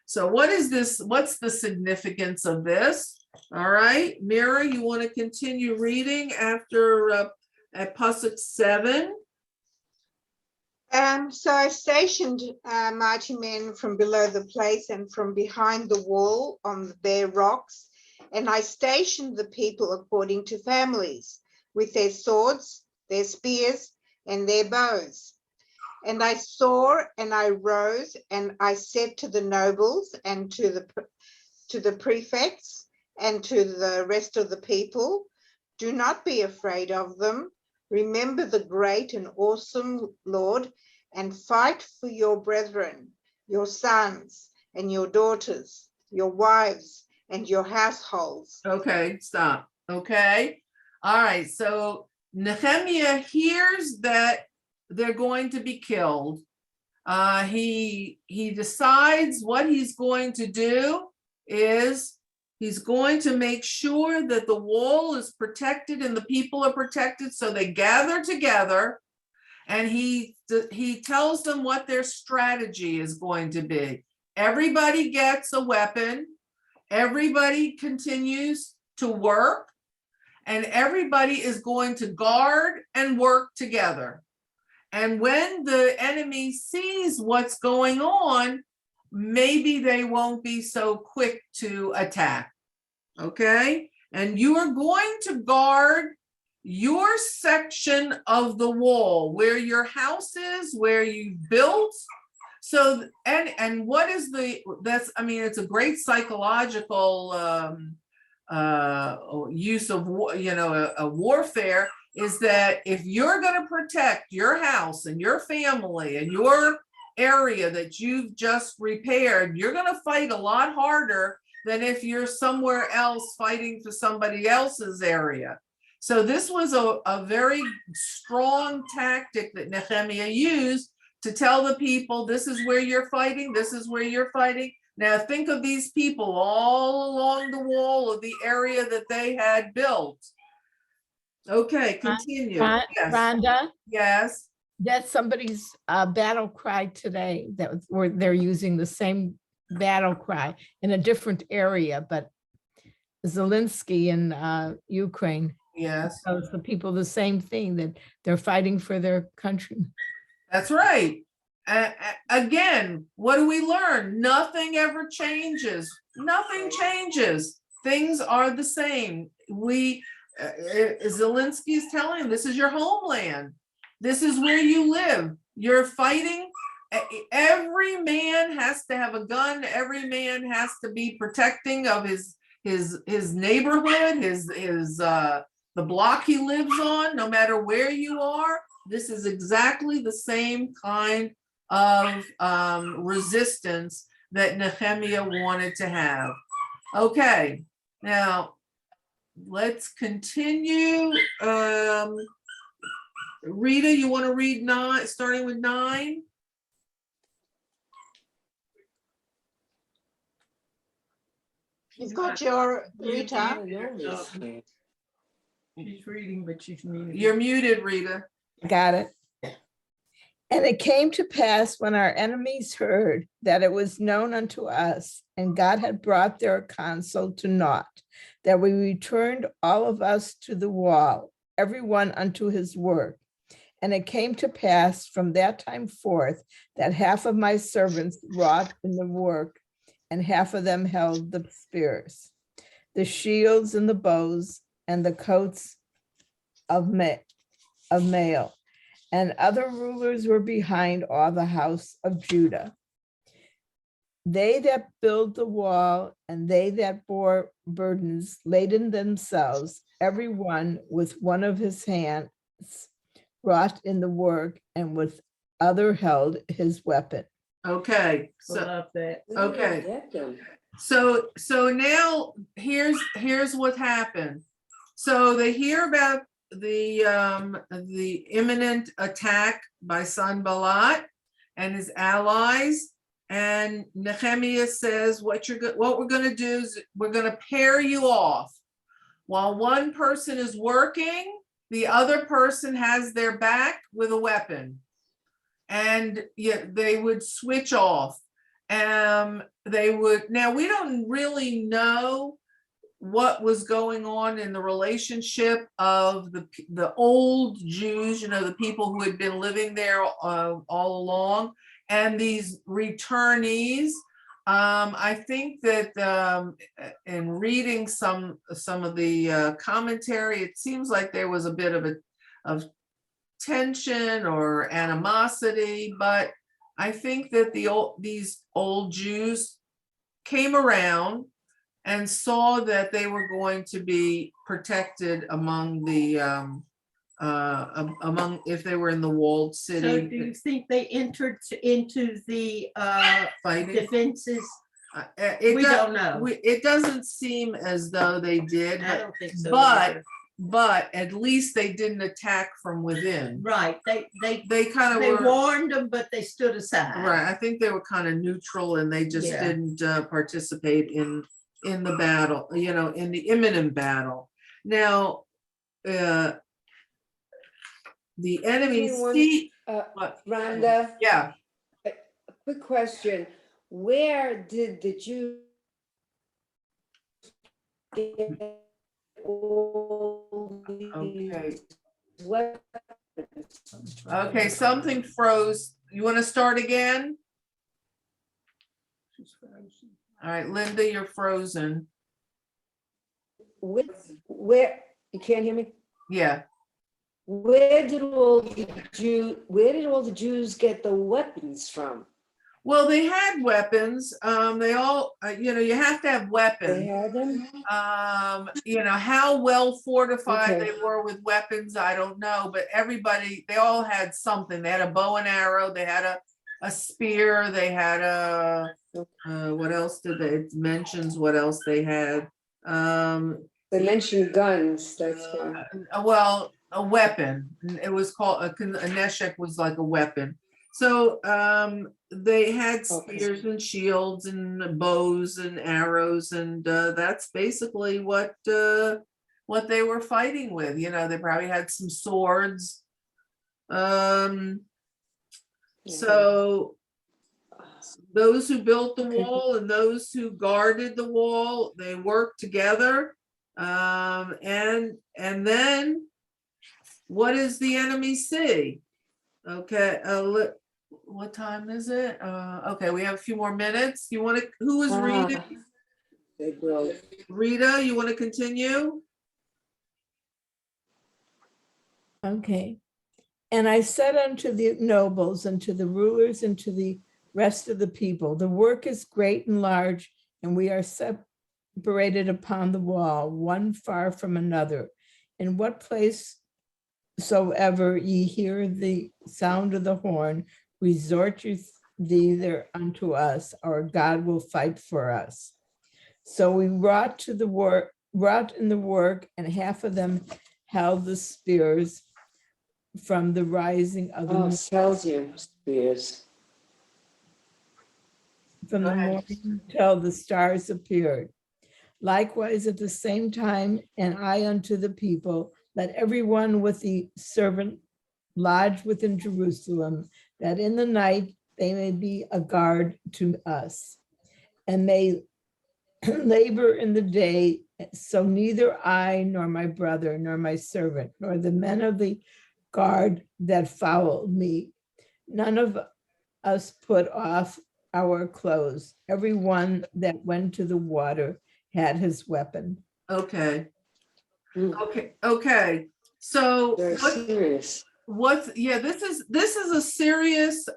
So what is this? What's the significance of this? All right, Mira, you want to continue reading after at Pasuk 7? So I stationed mighty men from below the place and from behind the wall on the bare rocks. And I stationed the people according to families, with their swords, their spears, and their bows. And I saw, and I rose, and I said to the nobles and to the prefects and to the rest of the people, do not be afraid of them. Remember the great and awesome Lord, and fight for your brethren, your sons and your daughters, your wives, and your households. Okay, stop. Okay. All right. So Nechemiah hears that they're going to be killed. He decides what he's going to do is he's going to make sure that the wall is protected and the people are protected. So they gather together and he tells them what their strategy is going to be. Everybody gets a weapon. Everybody continues to work and everybody is going to guard and work together. And when the enemy sees what's going on, maybe they won't be so quick to attack. Okay? And you are going to guard your section of the wall where your house is, where you built. So, and what is it's a great psychological use of, a warfare, is that if you're going to protect your house and your family and your area that you've just repaired, you're going to fight a lot harder than if you're somewhere else fighting for somebody else's area. So this was a very strong tactic that Nechemiah used to tell the people, this is where you're fighting, this is where you're fighting. Now think of these people all along the wall of the area that they had built. Okay, continue. Yes. Rhonda, Yes. that's somebody's battle cry today, where they're using the same battle cry in a different area, but Zelensky in Ukraine. Yes. Tells the people the same thing, that they're fighting for their country. That's right. Again, what do we learn? Nothing ever changes. Nothing changes. Things are the same. Zelensky is telling them, this is your homeland. This is where you live. You're fighting. Every man has to have a gun. Every man has to be protecting of his neighborhood, the block he lives on, no matter where you are. This is exactly the same kind of resistance that Nechemiah wanted to have. Okay, now let's continue. Rita, you want to read 9, starting with 9? You've got your Rita. She's reading, but she's muted. You're muted, Rita. Got it. And it came to pass when our enemies heard that it was known unto us, and God had brought their counsel to naught, that we returned all of us to the wall, every one unto his work. And it came to pass from that time forth that half of my servants wrought in the work, and half of them held the spears, the shields and the bows, and the coats of mail. And other rulers were behind all the house of Judah. They that build the wall and they that bore burdens laden themselves, every one with one of his hands wrought in the work, and with other held his weapon. Okay, I love that. okay. So now here's what happened. So they hear about the imminent attack by Sanballat and his allies, and Nechemiah says, what we're going to do is we're going to pair you off. While one person is working, the other person has their back with a weapon, and they would switch off. They would. Now we don't really know what was going on in the relationship of the old Jews, the people who had been living there all along, and these returnees. I think that in reading some of the commentary, it seems like there was a bit of tension or animosity, but I think that these old Jews came around and saw that they were going to be protected among if they were in the walled city. So do you think they entered into the Fighting. defenses? We don't know. It doesn't seem as though they did, I don't think so. but at least they didn't attack from within. Right. They kind of They were, warned them, but they stood aside. right. I think they were kind of neutral, and they just Yeah. didn't participate in the battle, in the imminent battle. Now, the enemy see. Rhonda, Yeah. quick question. Where did the Jews get all these weapons? Okay, something froze. You want to start again? All right, Linda, you're frozen. Where you can't hear me? Yeah. Where did all the Jews get the weapons from? Well, they had weapons. They all, you have to have They weapons. had them? How well fortified Okay. they were with weapons, I don't know, but they all had something. They had a bow and arrow, they had a spear, they had what else did it mentions what else they had? They mentioned guns, that's why. Well, a weapon. It was called a neshek, was like a weapon. So they had spears and shields and bows and arrows, and that's basically what they were fighting with. They probably had some swords. So those who built the wall and those who guarded the wall, they worked together. And then what does the enemy see? Okay, what time is it? Okay, we have a few more minutes. Who is reading? They broke. Rita, you want to continue? Okay. And I said unto the nobles and to the rulers and to the rest of the people, the work is great and large, and we are separated upon the wall, one far from another. In what place soever ye hear the sound of the horn, resort you thither unto us, our God will fight for us. So we wrought in the work, and half of them held the spears from the rising of the morning. Tells you spears. From the morning till the stars appeared. Likewise, at the same time, and I unto the people, let everyone with the servant lodge within Jerusalem, that in the night they may be a guard to us, and may labor in the day. So neither I, nor my brother, nor my servant, nor the men of the guard that followed me, none of us put off our clothes. Everyone that went to the water had his weapon. Okay, Mm, okay. So Very serious. yeah, this is a serious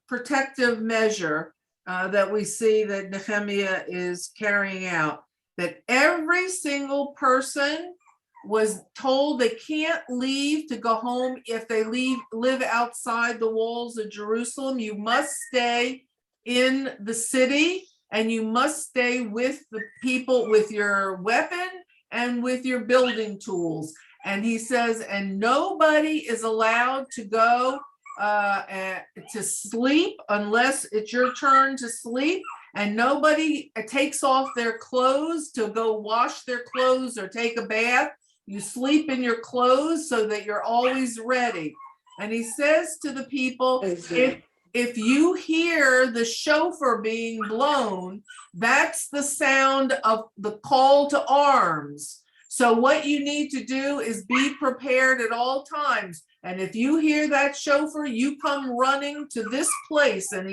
protective measure that we see that Nechemiah is carrying out, that every single person was told they can't leave to go home. If they live outside the walls of Jerusalem, you must stay in the city, and you must stay with the people with your weapon and with your building tools. And he says, and nobody is allowed to go to sleep unless it's your turn to sleep. And nobody takes off their clothes to go wash their clothes or take a bath. You sleep in your clothes so that you're always ready. And he says to the people, if you hear the shofar being blown, that's the sound of the call to arms. So what you need to do is be prepared at all times. And if you hear that shofar, you come running to this place. And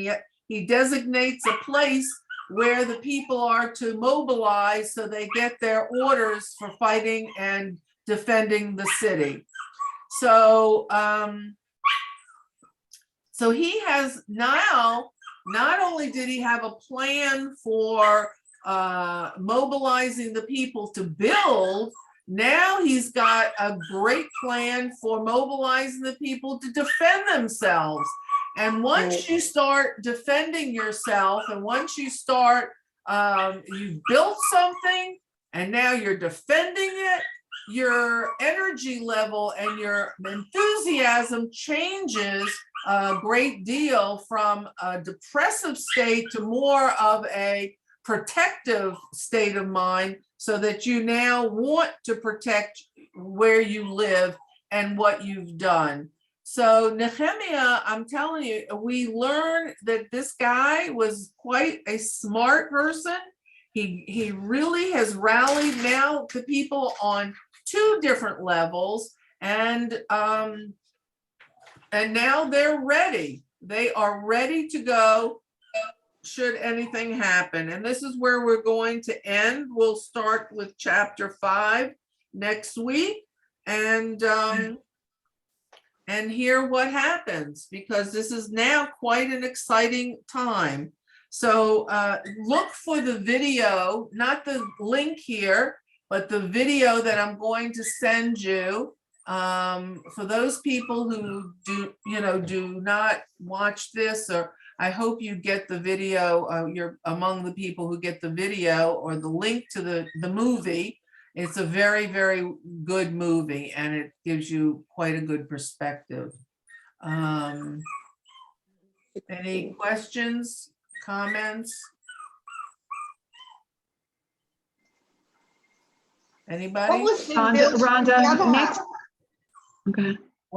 he designates a place where the people are to mobilize so they get their orders for fighting and defending the city. So, so he has now, not only did he have a plan for mobilizing the people to build, now he's got a great plan for mobilizing the people to defend themselves. And once you start defending yourself, and once you start, you built something and now you're defending it, your energy level and your enthusiasm changes a great deal from a depressive state to more of a protective state of mind, so that you now want to protect where you live and what you've done. So Nechemiah, I'm telling you, we learn that this guy was quite a smart person. He really has rallied now the people on 2 different levels, and now they're ready. They are ready to go should anything happen. And this is where we're going to end. We'll start with chapter 5 next week, and hear what happens, because this is now quite an exciting time. So look for the video, not the link here, but the video that I'm going to send you. For those people who do not watch this, or I hope you get the video, you're among the people who get the video or the link to the movie. It's a very, very good movie, and it gives you quite a good perspective. Any questions, comments? Anybody? What was being built on the other Rhonda, next. house? Okay.